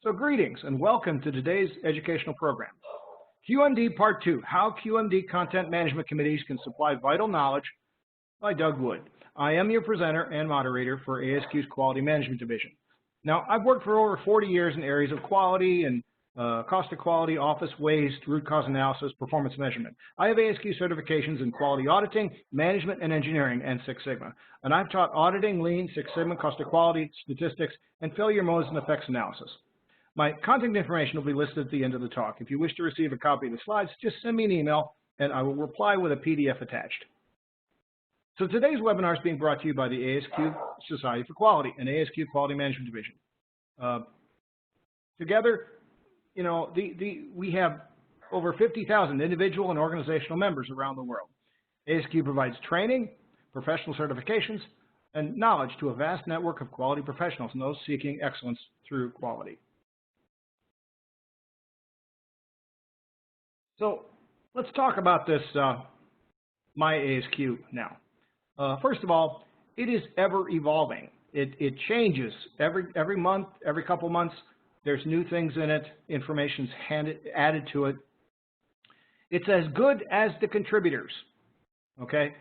So greetings and welcome to today's educational program. QMD Part 2, How QMD Content Management Committees Can Supply Vital Knowledge by Doug Wood. I am your presenter and moderator for ASQ's Quality Management Division. Now, I've worked for over 40 years in areas of quality and cost of quality, office waste, root cause analysis, performance measurement. I have ASQ certifications in quality auditing, management and engineering, and Six Sigma. And I've taught auditing, lean, Six Sigma, cost of quality, statistics, and failure modes and effects analysis. My contact information will be listed at the end of the talk. If you wish to receive a copy of the slides, just send me an email and I will reply with a PDF attached. So today's webinar is being brought to you by the ASQ Society for Quality and ASQ Quality Management Division. Together, you know, we have over 50,000 individual and organizational members around the world. ASQ provides training, professional certifications, and knowledge to a vast network of quality professionals and those seeking excellence through quality. So let's talk about this My ASQ now. First of all, it is ever evolving. It changes every month, every couple months. There's new things in it. Information's added to it. It's as good as the contributors. Okay.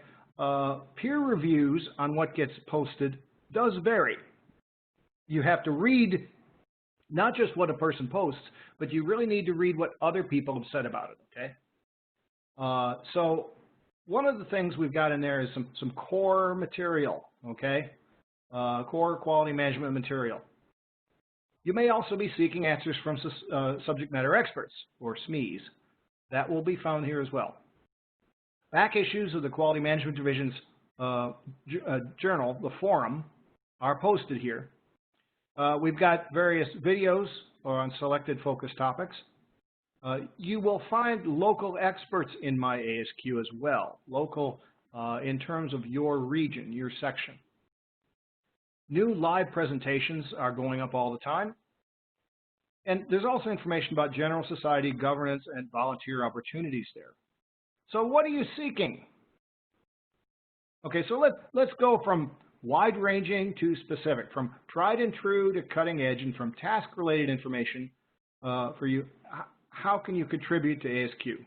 Peer reviews on what gets posted does vary. You have to read not just what a person posts, but you really need to read what other people have said about it, okay? So one of the things we've got in there is some core material, okay? Core quality management material. You may also be seeking answers from subject matter experts, or SMEs. That will be found here as well. Back issues of the Quality Management Division's journal, the Forum, are posted here. We've got various videos on selected focus topics. You will find local experts in My ASQ as well, local in terms of your region, your section. New live presentations are going up all the time. And there's also information about general society, governance, and volunteer opportunities there. So what are you seeking? Okay, so let's go from wide-ranging to specific, from tried and true to cutting edge, and from task-related information for you. How can you contribute to ASQ?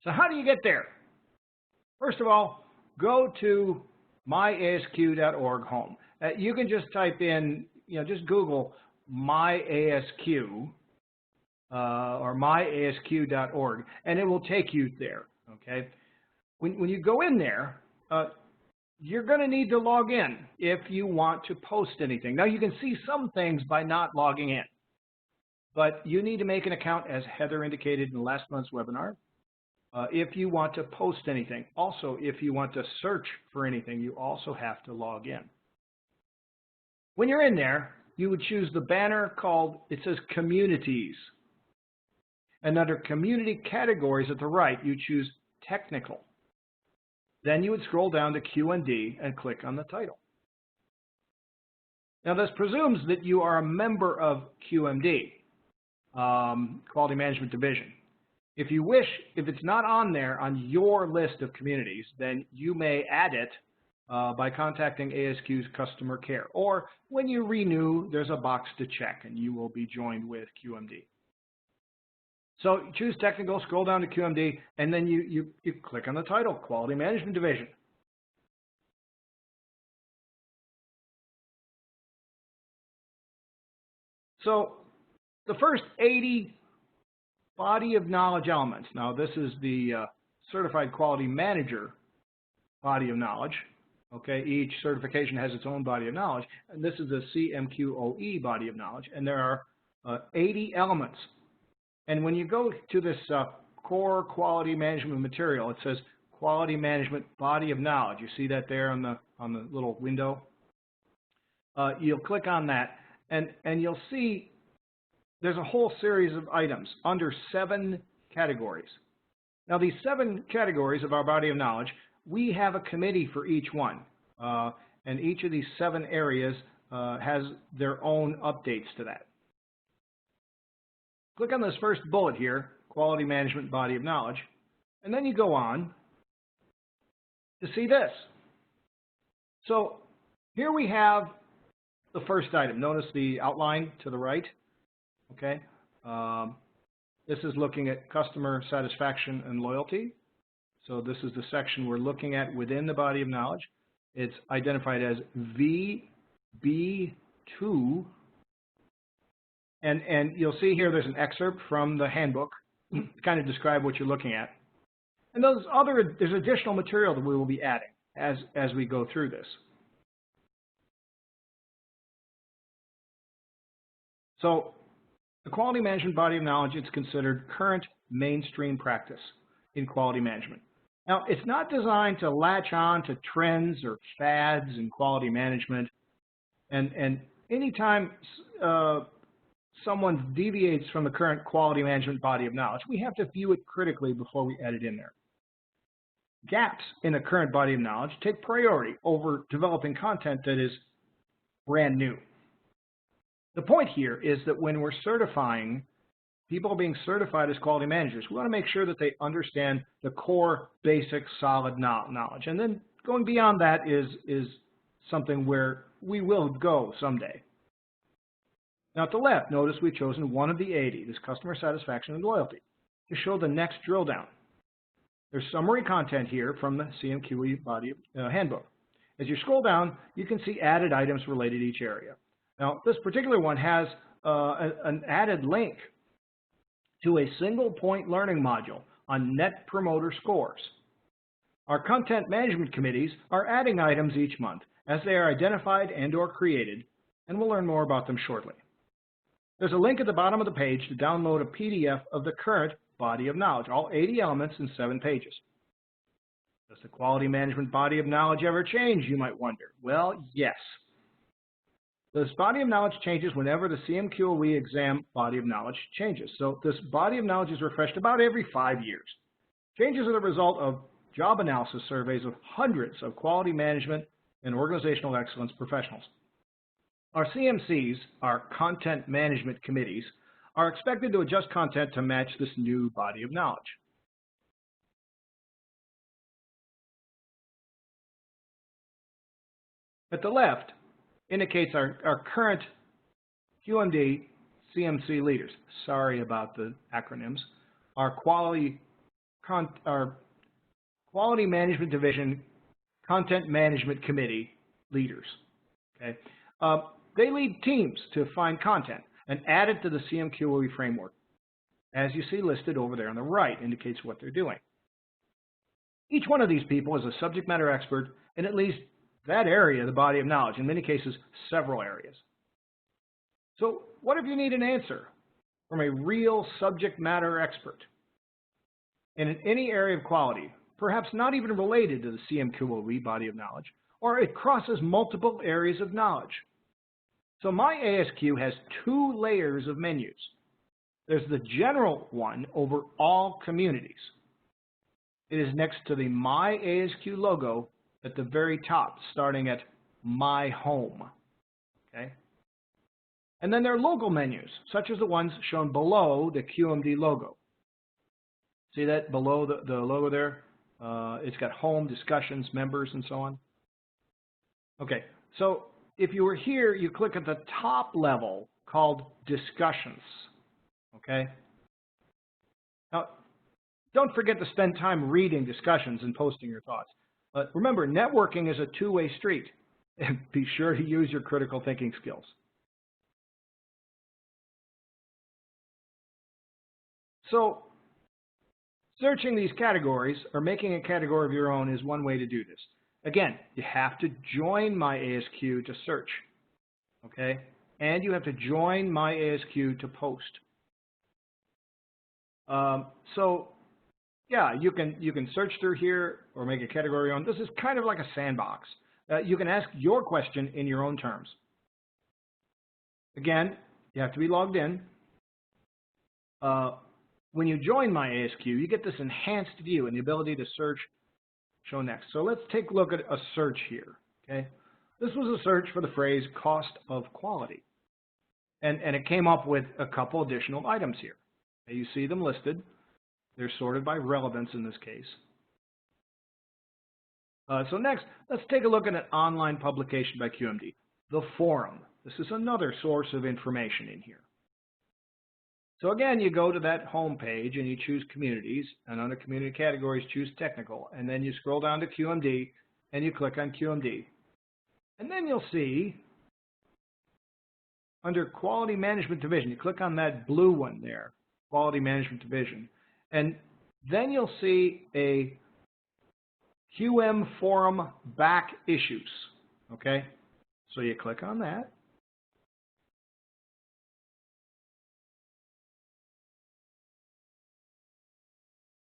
So how do you get there? First of all, go to myasq.org home. You can just type in, just Google myasq or myasq.org, and it will take you there, okay? When you go in there, you're going to need to log in if you want to post anything. Now, you can see some things by not logging in, but you need to make an account, as Heather indicated in last month's webinar, if you want to post anything. Also, if you want to search for anything, you also have to log in. When you're in there, you would choose the banner called, it says Communities. And under Community Categories at the right, you choose Technical. Then you would scroll down to QMD and click on the title. Now this presumes that you are a member of QMD, Quality Management Division. If you wish, if it's not on there on your list of communities, then you may add it by contacting ASQ's customer care. Or when you renew, there's a box to check and you will be joined with QMD. So choose Technical, scroll down to QMD, and then you click on the title, Quality Management Division. So the first 80 body of knowledge elements. Now this is the Certified Quality Manager body of knowledge. Okay, each certification has its own body of knowledge, and this is the CMQOE body of knowledge, and there are 80 elements. And when you go to this core quality management material, it says Quality Management Body of Knowledge. You see that there on the little window? You'll click on that, and you'll see there's a whole series of items under 7 categories. Now, these 7 categories of our body of knowledge, we have a committee for each one. And each of these 7 areas has their own updates to that. Click on this first bullet here, Quality Management Body of Knowledge, and then you go on to see this. So here we have the first item. Notice the outline to the right, okay? This is looking at customer satisfaction and loyalty. So this is the section we're looking at within the body of knowledge. It's identified as VB2. And you'll see here there's an excerpt from the handbook to kind of describe what you're looking at. And there's additional material that we will be adding as we go through this. So the quality management body of knowledge is considered current mainstream practice in quality management. Now, it's not designed to latch on to trends or fads in quality management. And anytime someone deviates from the current quality management body of knowledge, we have to view it critically before we add it in there. Gaps in the current body of knowledge take priority over developing content that is brand new. The point here is that when we're certifying, people being certified as quality managers, we want to make sure that they understand the core, basic, solid knowledge. And then going beyond that is something where we will go someday. Now at the left, notice we've chosen one of the 80, this customer satisfaction and loyalty, to show the next drill down. There's summary content here from the CMQE body handbook. As you scroll down, you can see added items related to each area. Now, this particular one has an added link to a single point learning module on Net Promoter Scores. Our content management committees are adding items each month as they are identified and or created, and we'll learn more about them shortly. There's a link at the bottom of the page to download a PDF of the current body of knowledge, all 80 elements in 7 pages. Does the quality management body of knowledge ever change, you might wonder? Well, yes. This body of knowledge changes whenever the CMQE exam body of knowledge changes. So this body of knowledge is refreshed about every 5 years. Changes are the result of job analysis surveys of hundreds of quality management and organizational excellence professionals. Our CMCs, our content management committees, are expected to adjust content to match this new body of knowledge. At the left indicates our current QMD CMC leaders. Sorry about the acronyms. Our quality management division content management committee leaders. Okay, they lead teams to find content and add it to the CMQE framework. As you see listed over there on the right, indicates what they're doing. Each one of these people is a subject matter expert in at least that area of the body of knowledge, in many cases, several areas. So what if you need an answer from a real subject matter expert in any area of quality, perhaps not even related to the CMQE body of knowledge, or it crosses multiple areas of knowledge? So my ASQ has 2 layers of menus. There's the general one over all communities. It is next to the My ASQ logo at the very top, starting at My Home. Okay? And then there are local menus, such as the ones shown below the QMD logo. See that below the logo there? It's got Home, Discussions, Members, and so on. Okay, so if you were here, you click at the top level called Discussions. Okay? Now, don't forget to spend time reading discussions and posting your thoughts. But remember, networking is a two-way street. And be sure to use your critical thinking skills. So, searching these categories or making a category of your own is one way to do this. Again, you have to join My ASQ to search. Okay? And you have to join My ASQ to post. Yeah, you can search through here or make a category on. This is kind of like a sandbox. You can ask your question in your own terms. Again, you have to be logged in. When you join My ASQ, you get this enhanced view and the ability to search, show next. So let's take a look at a search here. Okay, this was a search for the phrase cost of quality. And it came up with a couple additional items here. You see them listed. They're sorted by relevance in this case. So next, let's take a look at an online publication by QMD, the Forum. This is another source of information in here. So again, you go to that home page and you choose communities, and under community categories, choose technical, and then you scroll down to QMD and you click on QMD. And then you'll see under Quality Management Division, you click on that blue one there, Quality Management Division, and then you'll see a QM Forum back issues, okay? So you click on that.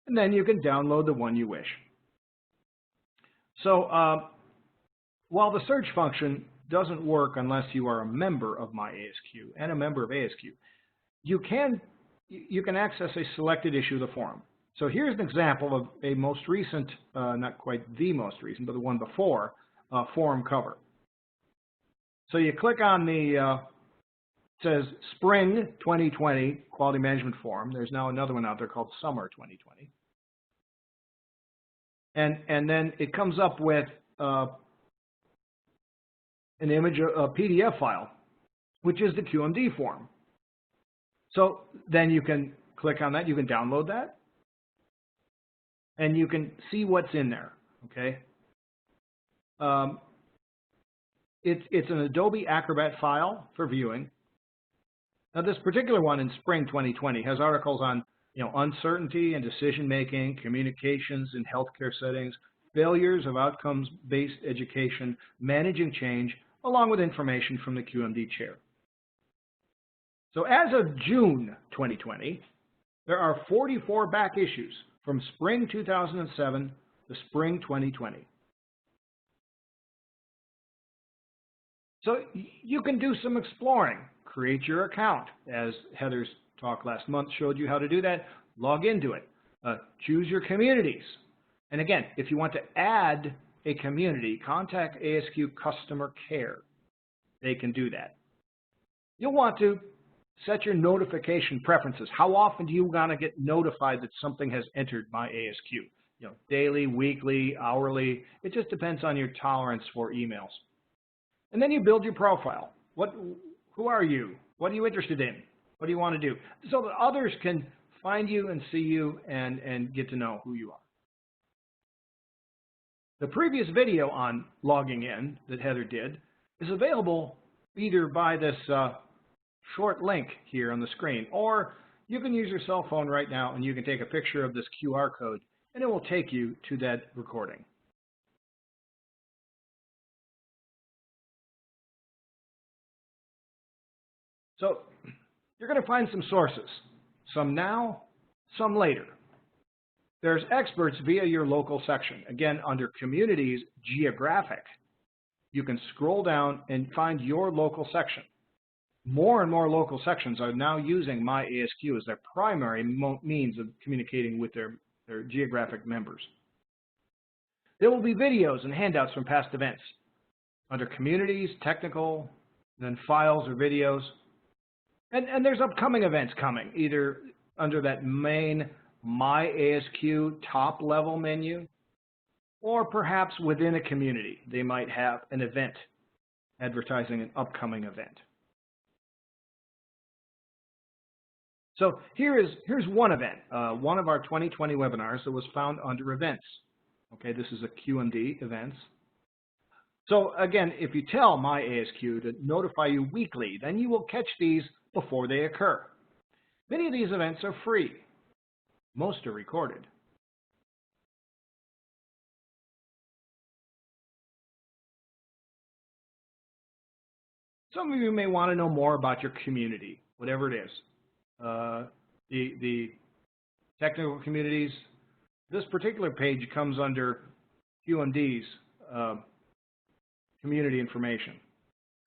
And then you can download the one you wish. So while the search function doesn't work unless you are a member of MyASQ and a member of ASQ, you can access a selected issue of the forum. So here's an example of a most recent, not quite the most recent, but the one before, forum cover. So you click on the, it says Spring 2020 Quality Management Forum. There's now another one out there called Summer 2020. And then it comes up with an image, a PDF file, which is the QMD Forum. So then you can click on that, you can download that, and you can see what's in there, okay? It's an Adobe Acrobat file for viewing. Now this particular one in Spring 2020 has articles on uncertainty and decision-making, communications in healthcare settings, failures of outcomes-based education, managing change, along with information from the QMD chair. So as of June 2020, there are 44 back issues from Spring 2007 to Spring 2020. So you can do some exploring. Create your account, as Heather's talk last month showed you how to do that. Log into it. Choose your communities. And again, if you want to add a community, contact ASQ Customer Care. They can do that. You'll want to set your notification preferences. How often do you want to get notified that something has entered MyASQ? Daily, weekly, hourly. It just depends on your tolerance for emails. And then you build your profile. Who are you? What are you interested in? What do you want to do? So that others can find you and see you and get to know who you are. The previous video on logging in that Heather did is available either by this short link here on the screen, or you can use your cell phone right now and you can take a picture of this QR code and it will take you to that recording. So you're going to find some sources, some now, some later. There's experts via your local section. Again, under Communities, Geographic, you can scroll down and find your local section. More and more local sections are now using MyASQ as their primary means of communicating with their geographic members. There will be videos and handouts from past events. Under Communities, Technical, then Files or Videos. And there's upcoming events coming, either under that main MyASQ top level menu, or perhaps within a community. They might have an event advertising an upcoming event. So here's one event, one of our 2020 webinars that was found under events. Okay, this is a QMD events. So again, if you tell MyASQ to notify you weekly, then you will catch these before they occur. Many of these events are free. Most are recorded. Some of you may want to know more about your community, whatever it is. The technical communities, this particular page comes under QMD's community information.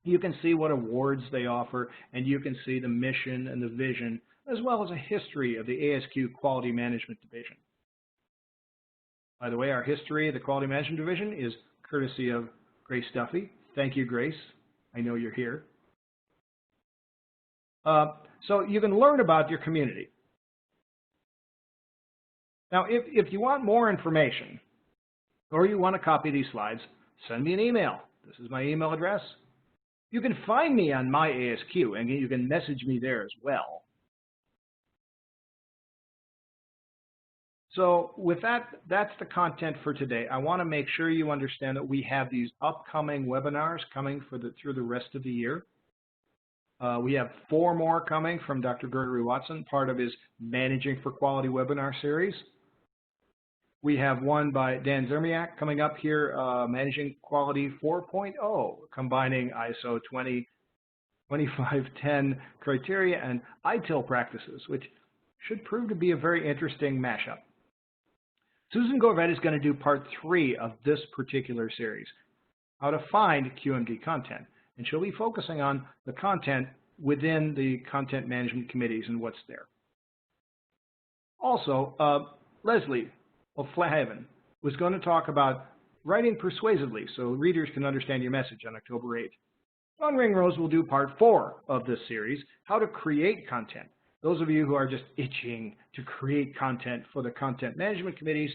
You can see what awards they offer, and you can see the mission and the vision, as well as a history of the ASQ Quality Management Division. By the way, our history of the Quality Management Division is courtesy of Grace Duffy. Thank you, Grace. I know you're here. So you can learn about your community. Now, if you want more information, or you want to copy these slides, send me an email. This is my email address. If You can find me on my ASQ, and you can message me there as well. So with that, that's the content for today. I want to make sure you understand that we have these upcoming webinars coming through the rest of the year. We have 4 more coming from Dr. Gregory Watson, part of his Managing for Quality webinar series. We have one by Dan Zermiak coming up here, Managing Quality 4.0, combining ISO 2510 criteria and ITIL practices, which should prove to be a very interesting mashup. Susan Gorvet is going to do part 3 of this particular series, how to find QMD content. And she'll be focusing on the content within the content management committees and what's there. Also, Leslie O'Flahaven was going to talk about writing persuasively so readers can understand your message on October 8th. Dawn Ringrose will do part 4 of this series, how to create content. Those of you who are just itching to create content for the content management committees,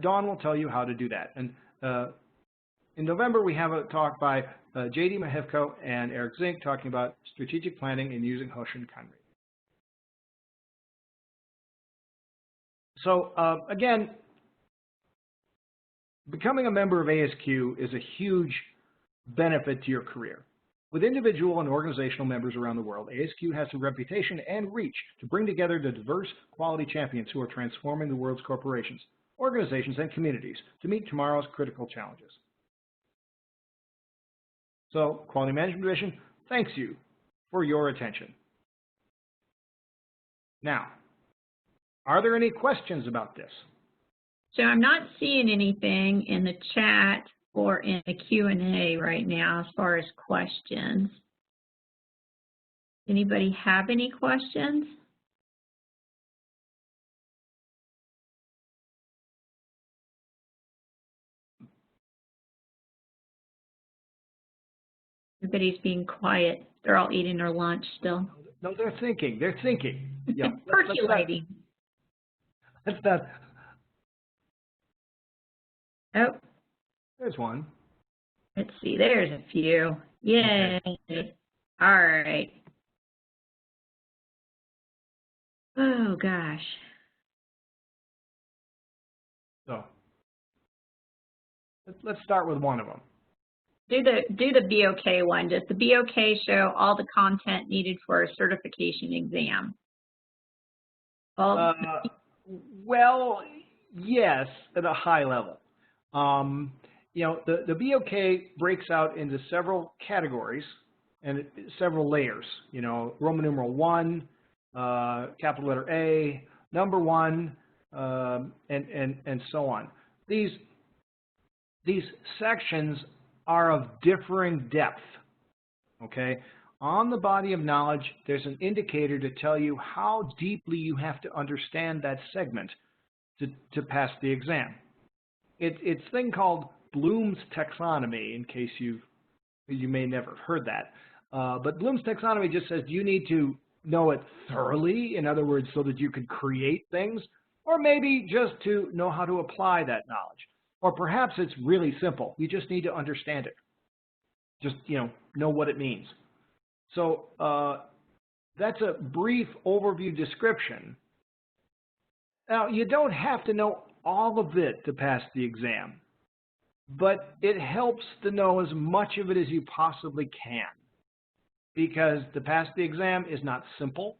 Dawn will tell you how to do that. And in November, we have a talk by J.D. Mahevko and Eric Zink talking about strategic planning and using Hoshin Kanri. So again, becoming a member of ASQ is a huge benefit to your career. With individual and organizational members around the world, ASQ has the reputation and reach to bring together the diverse quality champions who are transforming the world's corporations, organizations, and communities to meet tomorrow's critical challenges. So, Quality Management Division thanks you for your attention. Now, are there any questions about this? So I'm not seeing anything in the chat or in the Q&A right now as far as questions. Anybody have any questions? Everybody's being quiet. They're all eating their lunch still. No, they're thinking. They're thinking. Yeah. Percolating. Let's not. Oh. There's one. Let's see. There's a few. Yay. Okay. All right. Oh, gosh. So let's start with one of them. Do the BOK one. Does the BOK show all the content needed for a certification exam? Well, yes, at a high level. You know, the BOK breaks out into several categories and several layers. You know, Roman numeral 1, capital letter A, number 1, and so on. These sections are of differing depth, okay? On the body of knowledge, there's an indicator to tell you how deeply you have to understand that segment to pass the exam. It's a thing called Bloom's taxonomy, in case you may never have heard that. But Bloom's taxonomy just says you need to know it thoroughly, in other words, so that you can create things, or maybe just to know how to apply that knowledge. Or perhaps it's really simple. You just need to understand it. Just, you know what it means. So that's a brief overview description. Now, you don't have to know all of it to pass the exam, but it helps to know as much of it as you possibly can, because to pass the exam is not simple.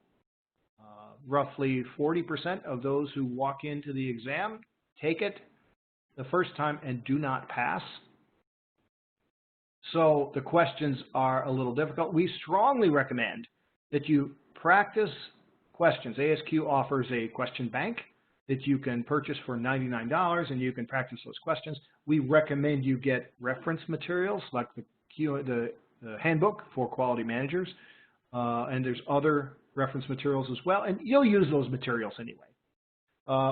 Roughly 40% of those who walk into the exam take it the first time and do not pass. So the questions are a little difficult. We strongly recommend that you practice questions. ASQ offers a question bank that you can purchase for $99, and you can practice those questions. We recommend you get reference materials like the handbook for quality managers, and there's other reference materials as well, and you'll use those materials anyway.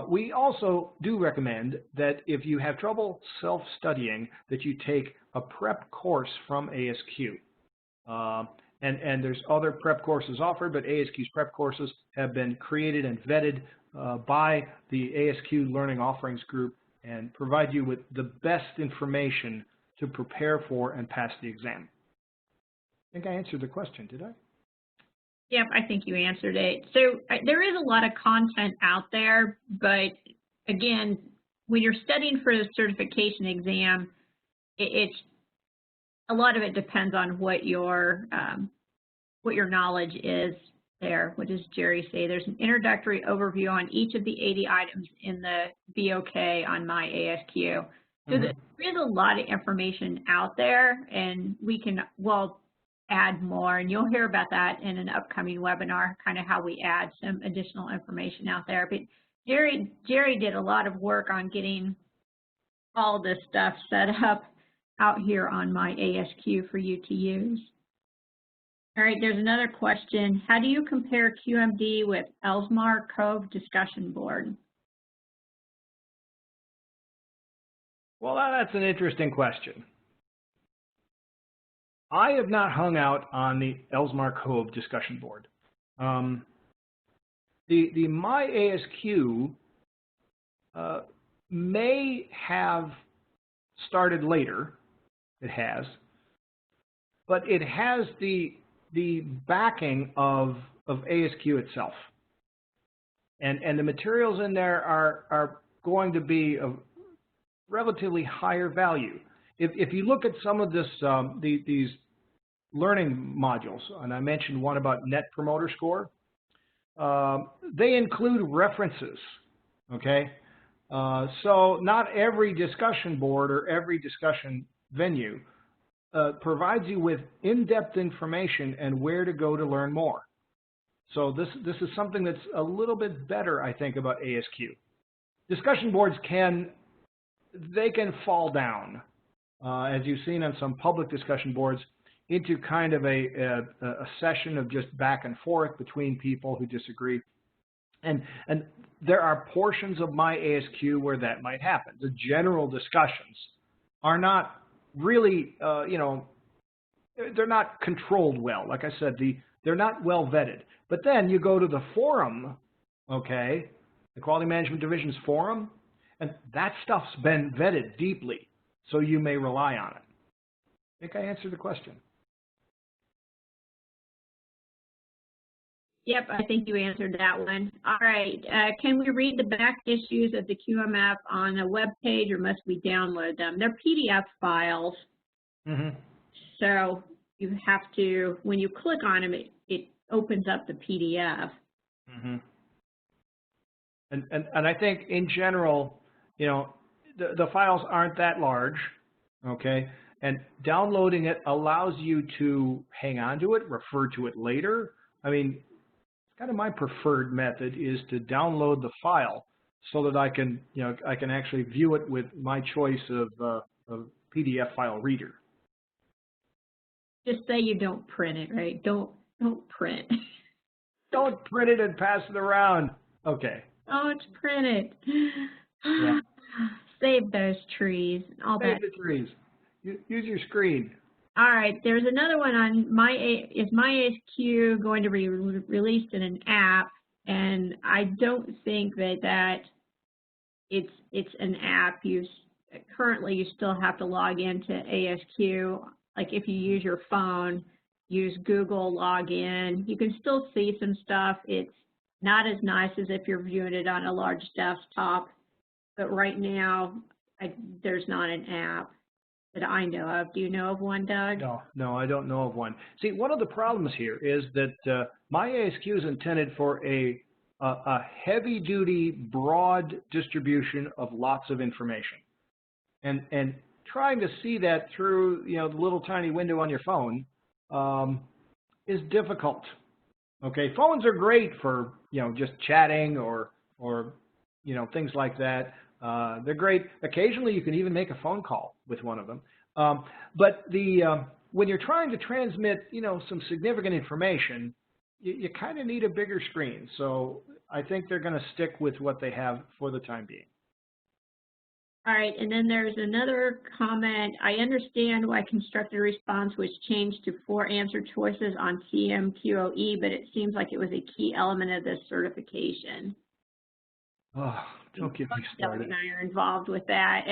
We also do recommend that if you have trouble self-studying, that you take a prep course from ASQ. And there's other prep courses offered, but ASQ's prep courses have been created and vetted by the ASQ Learning Offerings Group and provide you with the best information to prepare for and pass the exam. think I answered the question, did I? Yep, I think you answered it. So there is a lot of content out there, but again, when you're studying for the certification exam, it's a lot of it depends on what your knowledge is there. What does Jerry say? There's an introductory overview on each of the 80 items in the BOK on my ASQ. So there is a lot of information out there, and we can, well, add more, and you'll hear about that in an upcoming webinar, kind of how we add some additional information out there. But Jerry did a lot of work on getting all this stuff set up out here on my ASQ for you to use. All right, there's another question. How do you compare QMD with Ellesmere Cove discussion board? Well, that's an interesting question. I have not hung out on the Ellesmere Cove discussion board. The My ASQ may have started later. It has, but it has the backing of ASQ itself, and the materials in there are going to be of relatively higher value. If you look at some of this, these learning modules, and I mentioned one about Net Promoter Score, they include references, okay? So not every discussion board or every discussion venue provides you with in-depth information and where to go to learn more. So this is something that's a little bit better, I think, about ASQ. Discussion boards can fall down, as you've seen on some public discussion boards, into kind of a session of just back and forth between people who disagree. And there are portions of my ASQ where that might happen. The general discussions are not really, they're not controlled well. Like I said, they're not well vetted. But then you go to the forum, okay, the Quality Management Division's forum, and that stuff's been vetted deeply, so you may rely on it. I think I answered the question. Yep, I think you answered that one. All right, can we read the back issues of the QMF on a web page, or must we download them? They're PDF files, so you have to, when you click on them, it opens up the PDF. And I think in general, the files aren't that large, okay? And downloading it allows you to hang on to it, refer to it later. I mean, kind of my preferred method is to download the file so that I can actually view it with my choice of PDF file reader. Just say you don't print it, right? Don't print. Don't print it and pass it around. Okay. Don't print it. Yeah. Save those trees. Save the trees. Use your screen. All right, there's another one on is my ASQ going to be released in an app? And I don't think that it's an app. Currently you still have to log into ASQ. Like if you use your phone, use Google login. You can still see some stuff. It's not as nice as if you're viewing it on a large desktop. But right now, there's not an app that I know of. Do you know of one, Doug? No, I don't know of one. See, one of the problems here is that my ASQ is intended for a heavy-duty, broad distribution of lots of information. And trying to see that through, the little tiny window on your phone is difficult. Okay, phones are great for, just chatting or things like that. They're great. Occasionally, you can even make a phone call with one of them. But when you're trying to transmit, some significant information, you kind of need a bigger screen. So I think they're going to stick with what they have for the time being. All right, and then there's another comment. I understand why constructed response was changed to 4 answer choices on CMQOE, but it seems like it was a key element of this certification. Oh, don't get me started. Doug and I are involved with that.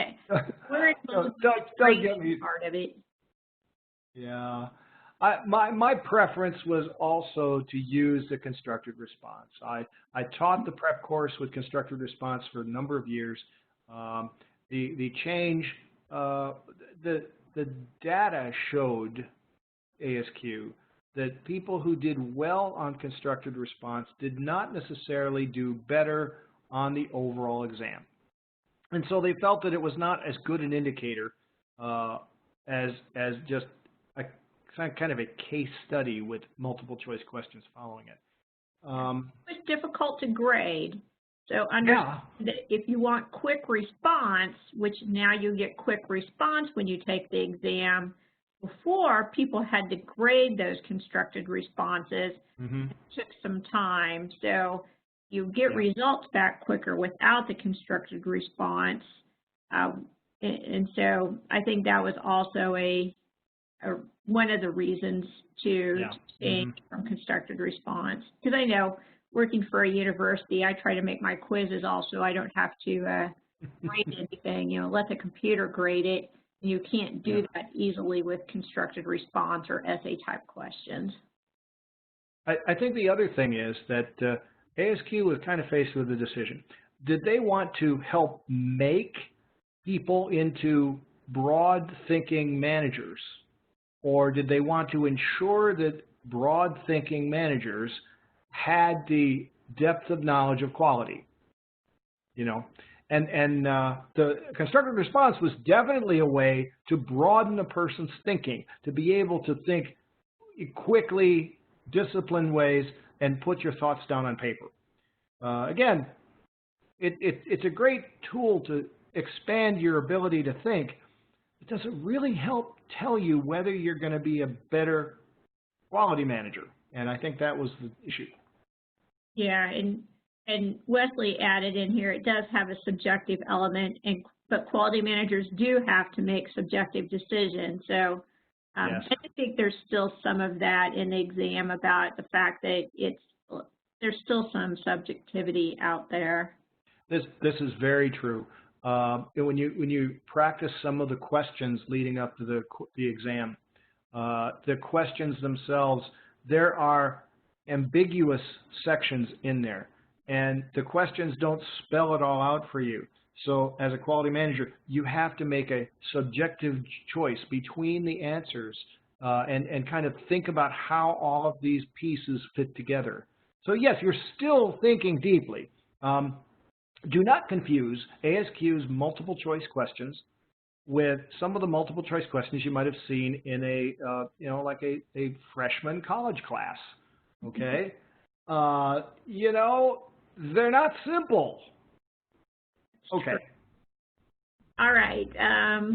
We're don't get me part of it. Yeah, My preference was also to use the constructed response. I taught the prep course with constructed response for a number of years. The change, the data showed ASQ that people who did well on constructed response did not necessarily do better on the overall exam. And so they felt that it was not as good an indicator as just a kind of a case study with multiple choice questions following it. It was difficult to grade. So if you want quick response, which now you get quick response when you take the exam, before people had to grade those constructed responses. It took some time. So you get results back quicker without the constructed response. And so I think that was also one of the reasons to change from constructed response. Because I know working for a university, I try to make my quizzes also, I don't have to grade anything, let the computer grade it. You can't do that easily with constructed response or essay type questions. I think the other thing is that ASQ was kind of faced with a decision. Did they want to help make people into broad thinking managers, or did they want to ensure that broad thinking managers had the depth of knowledge of quality? And the constructed response was definitely a way to broaden a person's thinking, to be able to think quickly, disciplined ways, and put your thoughts down on paper. Again, it's a great tool to expand your ability to think. It doesn't really help tell you whether you're going to be a better quality manager. And I think that was the issue. Yeah, and Wesley added in here, it does have a subjective element, but quality managers do have to make subjective decisions. So I think there's still some of that in the exam about the fact that there's still some subjectivity out there. This is very true. When you practice some of the questions leading up to the exam, the questions themselves, there are ambiguous sections in there, and the questions don't spell it all out for you. So as a quality manager, you have to make a subjective choice between the answers and kind of think about how all of these pieces fit together. So yes, you're still thinking deeply. Do not confuse ASQ's multiple choice questions with some of the multiple choice questions you might have seen in like a freshman college class. Okay, they're not simple. Okay. All right.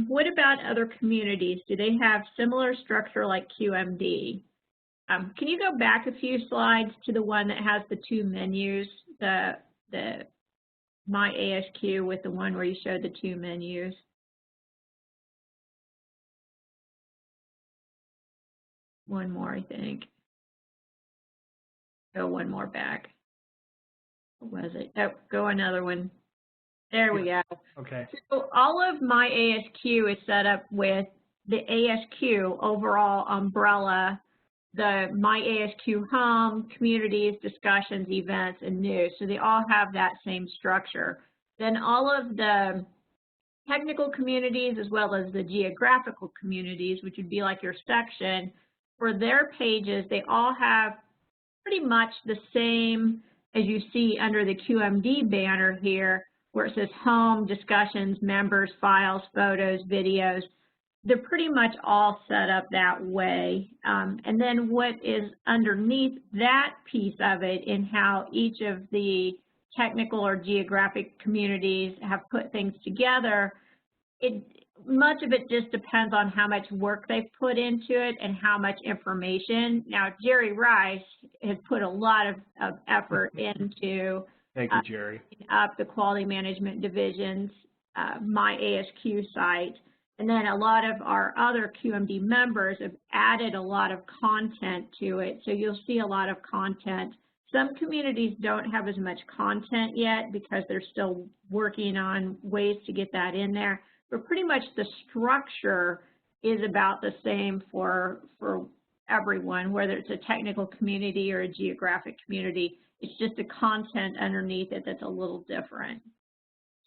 What about other communities? Do they have similar structure like QMD? Can you go back a few slides to the one that has the two menus, the My ASQ with the one where you showed the two menus? One more, I think. Go one more back. What was it? Oh, go another one. There we go. Okay. So all of My ASQ is set up with the ASQ overall umbrella, the My ASQ home, communities, discussions, events, and news. So they all have that same structure. Then all of the technical communities as well as the geographical communities, which would be like your section, for their pages, they all have pretty much the same as you see under the QMD banner here, where it says home, discussions, members, files, photos, videos. They're pretty much all set up that way. And then what is underneath that piece of it in how each of the technical or geographic communities have put things together, much of it just depends on how much work they've put into it and how much information. Now, Jerry Rice has put a lot of effort into Thank you, Jerry. Up the quality management division's My ASQ site. And then a lot of our other QMD members have added a lot of content to it. So you'll see a lot of content. Some communities don't have as much content yet because they're still working on ways to get that in there. But pretty much the structure is about the same for everyone, whether it's a technical community or a geographic community. It's just the content underneath it that's a little different.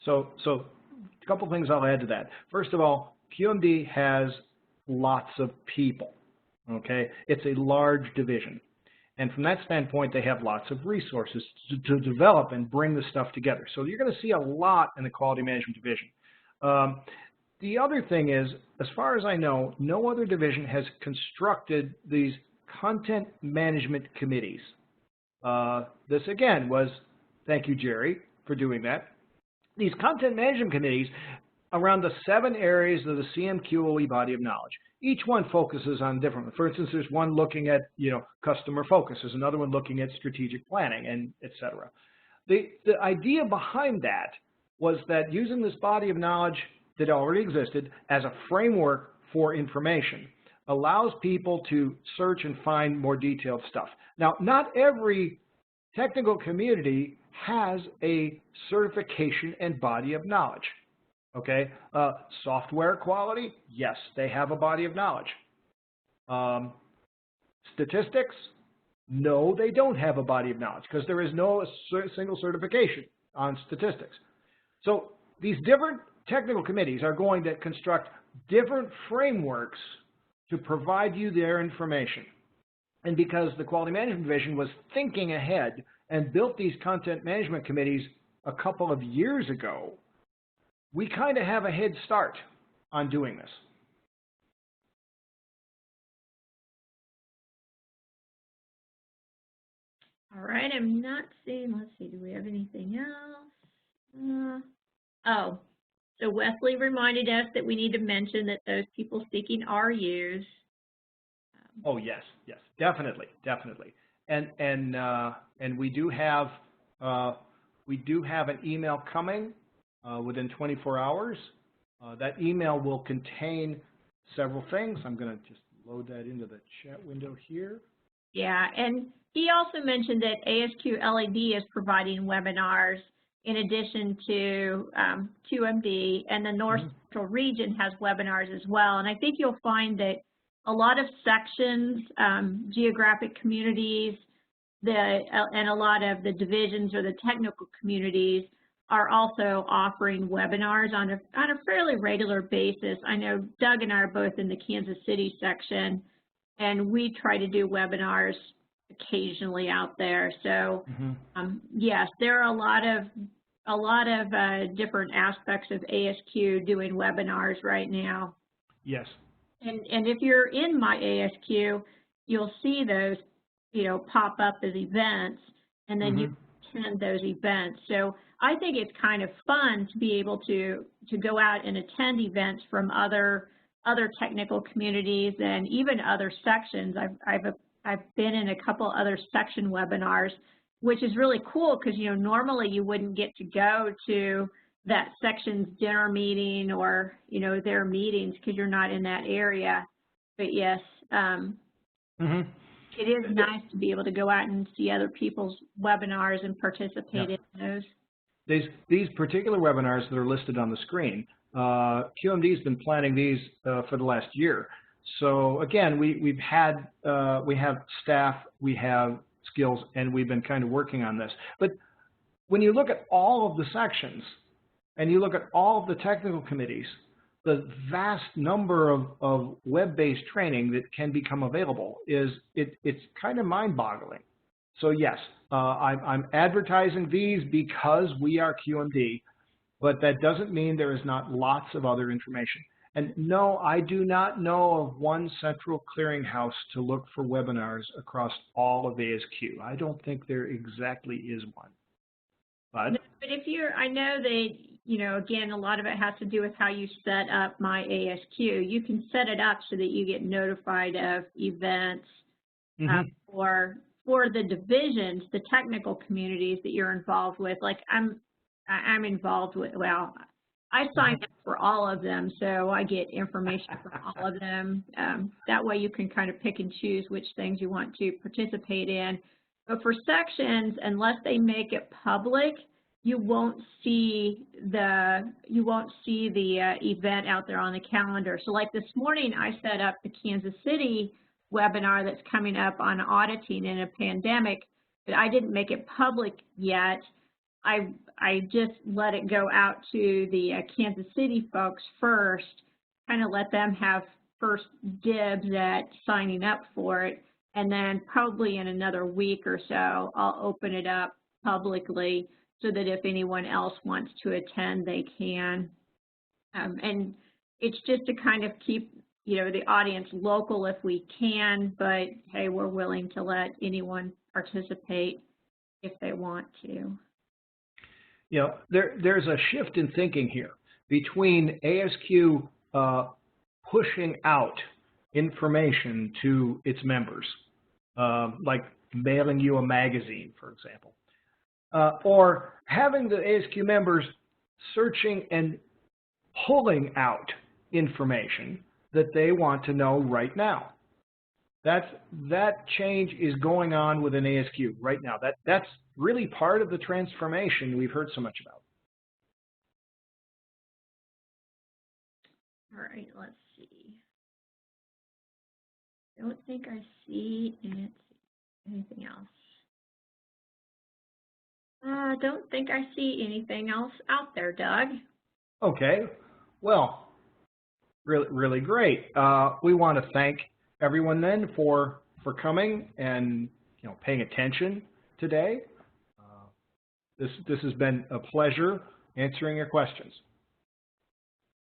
So a couple things I'll add to that. First of all, QMD has lots of people, okay? It's a large division. And from that standpoint, they have lots of resources to develop and bring the stuff together. So you're going to see a lot in the quality management division. The other thing is, as far as I know, no other division has constructed these content management committees. This, again, was, thank you, Jerry, for doing that. These content management committees around the 7 areas of the CMQOE body of knowledge. Each one focuses on different. For instance, there's one looking at, customer focus. There's another one looking at strategic planning, and et cetera. The idea behind that was that using this body of knowledge that already existed as a framework for information allows people to search and find more detailed stuff. Now, not every technical community has a certification and body of knowledge. Okay, software quality, yes, they have a body of knowledge. Statistics, no, they don't have a body of knowledge because there is no single certification on statistics. So these different technical committees are going to construct different frameworks to provide you their information. And because the Quality Management Division was thinking ahead and built these content management committees a couple of years ago, we kind of have a head start on doing this. All right, I'm not seeing, let's see, do we have anything else? Oh, so Wesley reminded us that we need to mention that those people seeking RUs. Oh, yes, yes, definitely, definitely. And we do have an email coming within 24 hours. That email will contain several things. I'm going to just load that into the chat window here. Yeah, and he also mentioned that ASQ LED is providing webinars in addition to QMD, and the North Central region has webinars as well. And I think you'll find that a lot of sections, geographic communities, and a lot of the divisions or the technical communities are also offering webinars on a fairly regular basis. I know Doug and I are both in the Kansas City section, and we try to do webinars occasionally out there. So yes, there are a lot of different aspects of ASQ doing webinars right now. Yes. And if you're in my ASQ, you'll see those, pop up as events, and then you attend those events. So I think it's kind of fun to be able to go out and attend events from other technical communities and even other sections. I've been in a couple other section webinars, which is really cool because normally you wouldn't get to go to that section's dinner meeting or their meetings because you're not in that area. But yes, it is nice to be able to go out and see other people's webinars and participate in those. These particular webinars that are listed on the screen, QMD has been planning these for the last year. So again, we have staff, we have skills, and we've been kind of working on this. But when you look at all of the sections and you look at all of the technical committees, the vast number of web-based training that can become available it's kind of mind-boggling. So yes, I'm advertising these because we are QMD, but that doesn't mean there is not lots of other information. And no, I do not know of one central clearinghouse to look for webinars across all of ASQ. I don't think there exactly is one. But if I know that, again, a lot of it has to do with how you set up my ASQ. You can set it up so that you get notified of events for the divisions, the technical communities that you're involved with. Like I'm involved with, well, I signed up for all of them, so I get information from all of them. That way you can kind of pick and choose which things you want to participate in. But for sections, unless they make it public, you won't see the event out there on the calendar. So like this morning, I set up the Kansas City webinar that's coming up on auditing in a pandemic, but I didn't make it public yet. I just let it go out to the Kansas City folks first, kind of let them have first dibs at signing up for it, and then probably in another week or so, I'll open it up publicly so that if anyone else wants to attend, they can. And it's just to kind of keep, you know, the audience local if we can, but hey, we're willing to let anyone participate if they want to. You know, there's a shift in thinking here between ASQ pushing out information to its members, like mailing you a magazine, for example, or having the ASQ members searching and pulling out information that they want to know right now. That change is going on within ASQ right now. That's really part of the transformation we've heard so much about. All right, let's see. I don't think I see anything else. I don't think I see anything else out there, Doug. Okay, well, really great. We want to thank everyone then for coming and paying attention today. This has been a pleasure answering your questions.